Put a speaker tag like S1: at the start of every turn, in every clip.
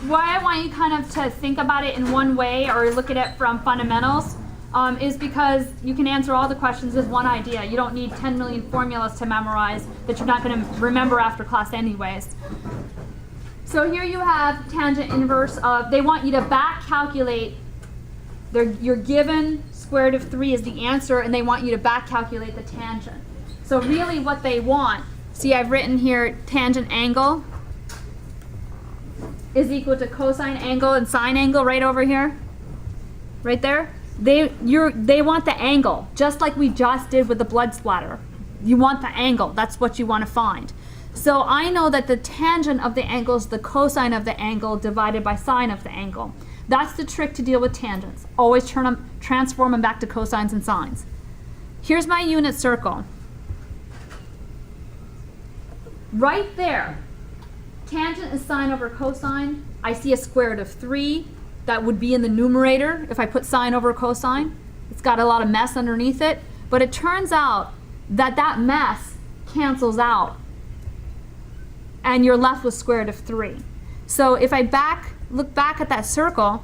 S1: why I want you kind of to think about it in one way or look at it from fundamentals is because you can answer all the questions with one idea. You don't need 10 million formulas to memorize that you're not going to remember after class anyways. So here you have tangent inverse of, they want you to back calculate, you're given square root of 3 is the answer, and they want you to back calculate the tangent. So really what they want, see I've written here tangent angle is equal to cosine angle and sine angle right over here, right there. They want the angle, just like we just did with the blood splatter. You want the angle, that's what you want to find. So I know that the tangent of the angle is the cosine of the angle divided by sine of the angle. That's the trick to deal with tangents. Always transform them back to cosines and sines. Here's my unit circle. Right there, tangent is sine over cosine. I see a square root of 3. That would be in the numerator if I put sine over cosine. It's got a lot of mess underneath it. But it turns out that that mess cancels out. And you're left with square root of 3. So if I look back at that circle,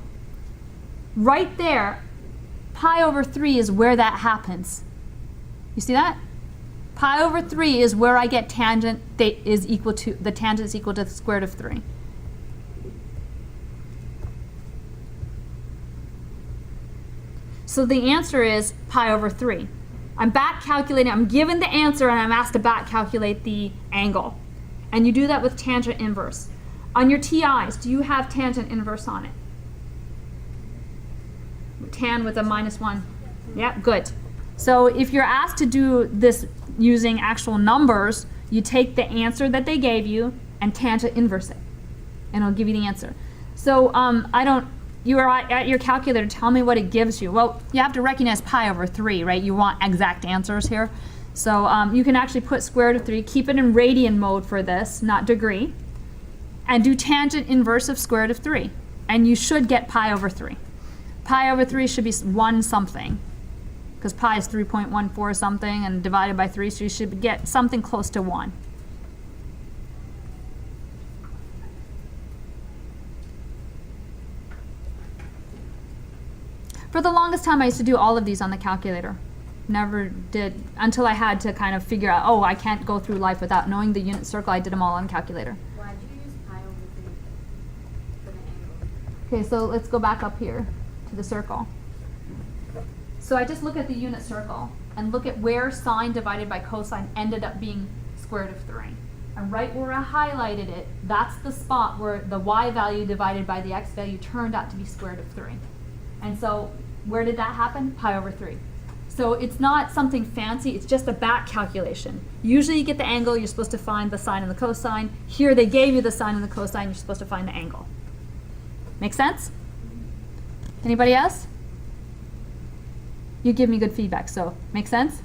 S1: right there, pi over 3 is where that happens. You see that? Pi over 3 is where I get tangent that is equal to, the tangent is equal to the square root of 3. So the answer is pi over 3. I'm back calculating, I'm given the answer and I'm asked to back calculate the angle. And you do that with tangent inverse. On your TIs, do you have tangent inverse on it? Tan with a -1. Yeah, good. So if you're asked to do this using actual numbers, you take the answer that they gave you and tangent inverse it. And it'll give you the answer. So you are at your calculator, tell me what it gives you. Well, you have to recognize pi over 3, right? You want exact answers here. So you can actually put square root of 3, keep it in radian mode for this, not degree, and do tangent inverse of square root of 3. And you should get pi over 3. Pi over 3 should be 1 something, because pi is 3.14 something and divided by 3, so you should get something close to 1. For the longest time, I used to do all of these on the calculator. Never did, until I had to kind of figure out, oh, I can't go through life without knowing the unit circle. I did them all on the calculator.
S2: Why did you use pi over 3 for the angle?
S1: Okay, so let's go back up here to the circle. So I just look at the unit circle and look at where sine divided by cosine ended up being square root of 3. And right where I highlighted it, that's the spot where the y value divided by the x value turned out to be square root of 3. And so where did that happen? Pi over 3. So it's not something fancy, it's just a back calculation. Usually you get the angle, you're supposed to find the sine and the cosine. Here they gave you the sine and the cosine, you're supposed to find the angle. Make sense? Anybody else? You give me good feedback, so make sense?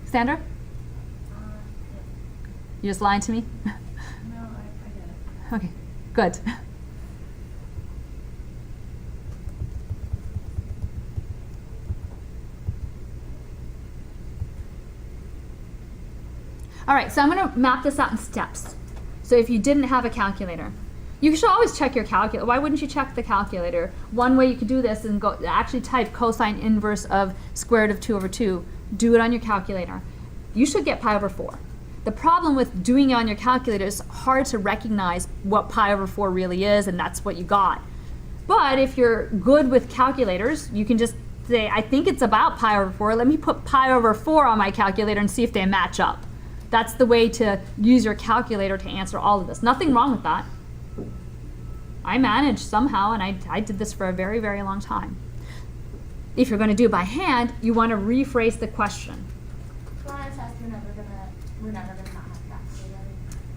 S1: Sandra? You just lying to me?
S2: No, I get it.
S1: Okay, good. All right, so I'm going to map this out in steps. So if you didn't have a calculator, you should always check your calculator. Why wouldn't you check the calculator? One way you could do this is go actually type cosine inverse of square root of 2 over 2. Do it on your calculator. You should get pi over 4. The problem with doing it on your calculator is hard to recognize what pi over 4 really is, and that's what you got. But if you're good with calculators, you can just say, I think it's about pi over 4. Let me put pi over 4 on my calculator and see if they match up. That's the way to use your calculator to answer all of this. Nothing wrong with that. I managed somehow, and I did this for a very, very long time. If you're going to do it by hand, you want to rephrase the question.
S2: Class says we're never gonna not have a calculator.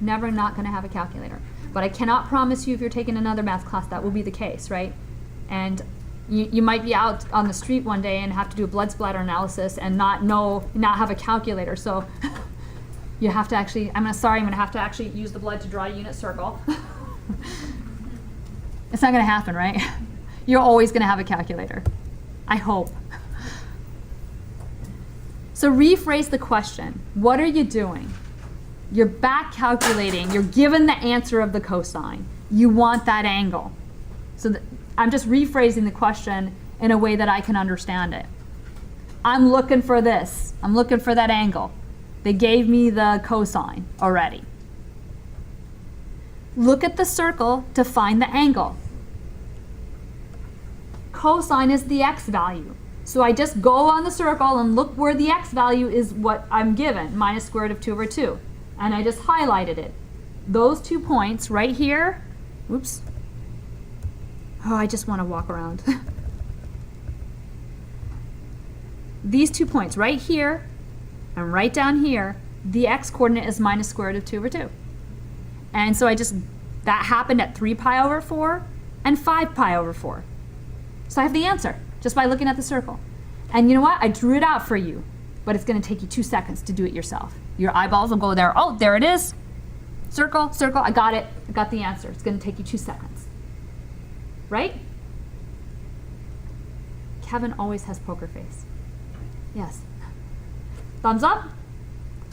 S1: Never not going to have a calculator. But I cannot promise you if you're taking another math class that will be the case, right? And you might be out on the street one day and have to do a blood splatter analysis and not have a calculator. So you have to actually, I'm going to have to actually use the blood to draw a unit circle. It's not going to happen, right? You're always going to have a calculator. I hope. So rephrase the question. What are you doing? You're back calculating. You're given the answer of the cosine. You want that angle. So I'm just rephrasing the question in a way that I can understand it. I'm looking for this. I'm looking for that angle. They gave me the cosine already. Look at the circle to find the angle. Cosine is the x value. So I just go on the circle and look where the x value is what I'm given, minus square root of 2 over 2. And I just highlighted it. Those 2 points right here, oops. Oh, I just want to walk around. These 2 points right here and right down here, the x coordinate is minus square root of 2 over 2. And so that happened at 3 pi over 4 and 5 pi over 4. So I have the answer just by looking at the circle. And you know what? I drew it out for you, but it's going to take you 2 seconds to do it yourself. Your eyeballs will go there. Oh, there it is. Circle, circle. I got it. I got the answer. It's going to take you 2 seconds. Right? Kevin always has poker face. Yes. Thumbs up?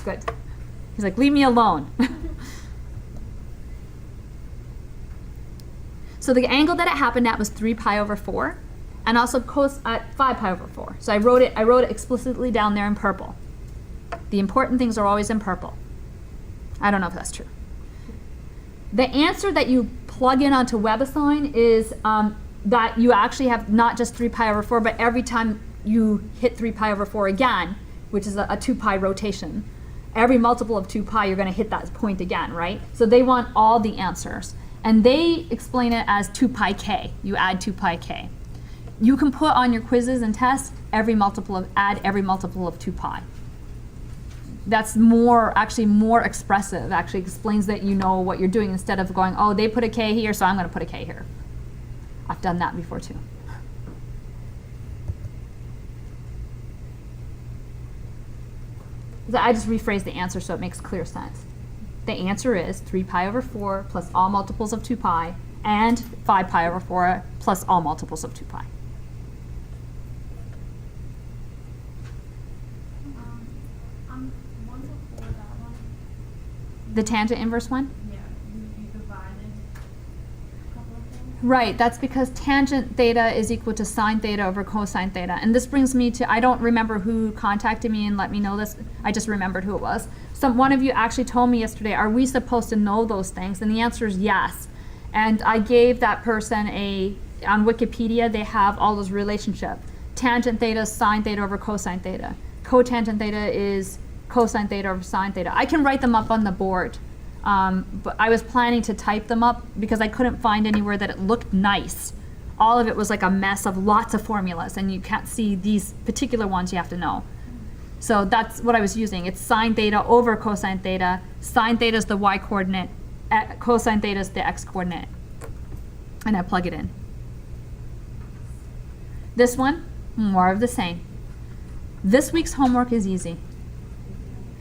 S1: Good. He's like, leave me alone. So the angle that it happened at was 3 pi over 4, and also 5 pi over 4. So I wrote it explicitly down there in purple. The important things are always in purple. I don't know if that's true. The answer that you plug in onto WebAssign is that you actually have not just 3 pi over 4, but every time you hit 3 pi over 4 again, which is a 2 pi rotation, every multiple of 2 pi, you're going to hit that point again, right? So they want all the answers. And they explain it as 2 pi k. You add 2 pi k. You can put on your quizzes and tests add every multiple of 2 pi. That's actually more expressive. Actually explains that you know what you're doing instead of going, oh, they put a k here, so I'm going to put a k here. I've done that before too. I just rephrased the answer so it makes clear sense. The answer is 3 pi over 4 plus all multiples of 2 pi and 5 pi over 4 plus all multiples of 2 pi.
S2: One before that one.
S1: The tangent inverse one?
S2: Yeah, you divided a couple of things.
S1: Right, that's because tangent theta is equal to sine theta over cosine theta. And this brings me to, I don't remember who contacted me and let me know this. I just remembered who it was. One of you actually told me yesterday, are we supposed to know those things? And the answer is yes. And I gave that person on Wikipedia, they have all those relationships. Tangent theta is sine theta over cosine theta. Cotangent theta is cosine theta over sine theta. I can write them up on the board. But I was planning to type them up because I couldn't find anywhere that it looked nice. All of it was like a mess of lots of formulas, and you can't see these particular ones you have to know. So that's what I was using. It's sine theta over cosine theta. Sine theta is the y coordinate. Cosine theta is the x coordinate. And I plug it in. This one, more of the same. This week's homework is easy.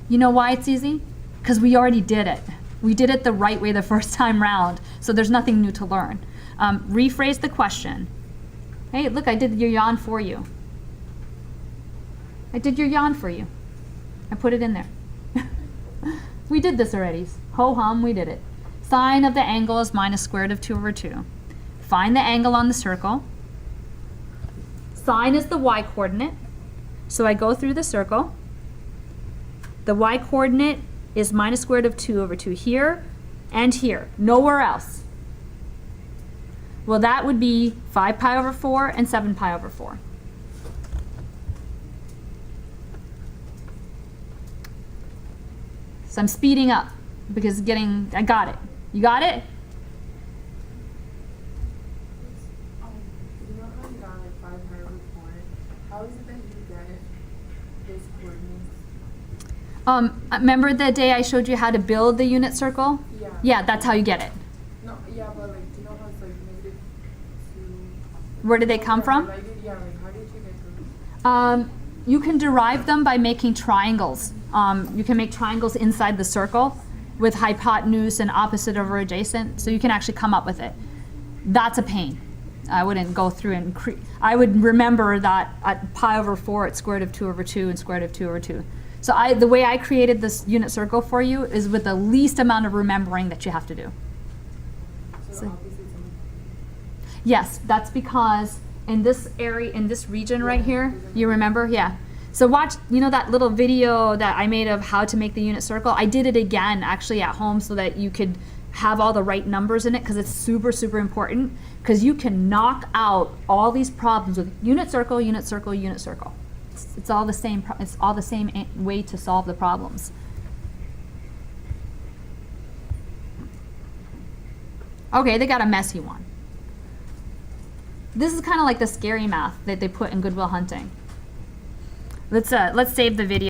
S1: You know why it's easy? Because we already did it. We did it the right way the first time round, so there's nothing new to learn. Rephrase the question. Hey, look, I did your yawn for you. I did your yawn for you. I put it in there. We did this already. Ho-hum, we did it. Sine of the angle is minus square root of 2 over 2. Find the angle on the circle. Sine is the y coordinate. So I go through the circle. The y coordinate is minus square root of 2 over 2 here and here. Nowhere else. Well, that would be 5 pi over 4 and 7 pi over 4. So I'm speeding up because I got it. You got it?
S3: You know how you got like 5 pi over 4? How is it that you get those coordinates?
S1: Remember the day I showed you how to build the unit circle?
S3: Yeah.
S1: Yeah, that's how you get it.
S3: No, yeah, but like, do you know how it's like negative 2?
S1: Where did they come from?
S3: How did you get those?
S1: You can derive them by making triangles. You can make triangles inside the circle with hypotenuse and opposite over adjacent, so you can actually come up with it. That's a pain. I wouldn't go through and I would remember that at pi over 4 it's square root of 2 over 2 and square root of 2 over 2. So the way I created this unit circle for you is with the least amount of remembering that you have to do.
S3: So So the opposites in
S1: Yes, that's because in this area, in this region right here, you remember? Yeah. So watch, you know that little video that I made of how to make the unit circle? I did it again actually at home so that you could have all the right numbers in it, because it's super, super important, because you can knock out all these problems with unit circle, unit circle, unit circle. It's all the same, it's all the same way to solve the problems. Okay, they got a messy one. This is kind of like the scary math that they put in Good Will Hunting. Let's save the video.